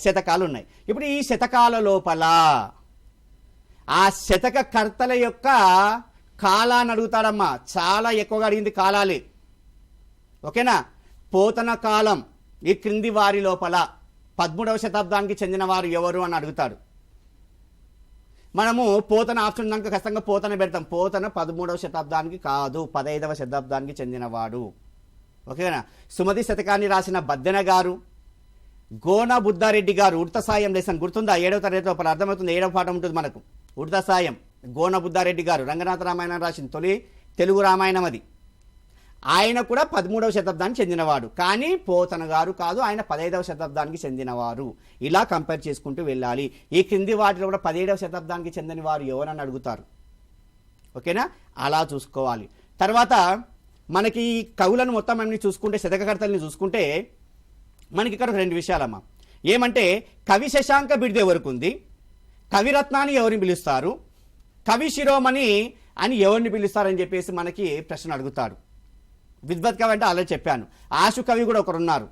శతకాలు ఉన్నాయి. ఇప్పుడు ఈ శతకాల లోపల ఆ శతక కర్తల యొక్క కాలాన్ని అడుగుతాడమ్మా. చాలా ఎక్కువగా అడిగింది కాలాలే. ఓకేనా? పోతన కాలం ఈ క్రింది వారి లోపల 13వ శతాబ్దానికి చెందిన వారు ఎవరు అని అడుగుతాడు. మనము పోతన ఆప్షన్ కనుక ఖచ్చితంగా పోతన పెడతాం. పోతన 13వ శతాబ్దానికి కాదు, 15వ శతాబ్దానికి చెందినవాడు. ఓకేనా? సుమతి శతకాన్ని రాసిన బద్దెన గారు, గోన బుద్ధారెడ్డి గారు ఉడత సాయం లెసన్ గుర్తుందా? 7వ తరగతి లోపల అర్థమవుతుంది. 7వ పాఠం ఉంటుంది మనకు. ఉడత సాయం గోన బుద్ధారెడ్డి గారు రంగనాథ రామాయణం రాసిన తొలి తెలుగు రామాయణం అది. ఆయన కూడా 13వ శతాబ్దానికి చెందినవాడు. కానీ పోతన గారు కాదు, ఆయన 15వ శతాబ్దానికి చెందినవారు. ఇలా కంపేర్ చేసుకుంటూ వెళ్ళాలి. ఈ క్రింది వాటిలో కూడా 17వ శతాబ్దానికి చెందిన వారు ఎవరని అడుగుతారు. ఓకేనా? అలా చూసుకోవాలి. తర్వాత మనకి ఈ కవులను మొత్తం అన్ని చూసుకుంటే, శతకకర్తల్ని చూసుకుంటే మనకి ఇక్కడ 2 విషయాలమ్మా. ఏమంటే కవి శశాంక బిరుదు ఎవరికి ఉంది, కవిరత్నాన్ని ఎవరిని పిలుస్తారు, కవి శిరోమణి అని ఎవరిని పిలుస్తారని చెప్పేసి మనకి ప్రశ్న అడుగుతాడు. విద్వత్ కవి అంటే అలా చెప్పాను. ఆశు కవి కూడా ఒకరున్నారు.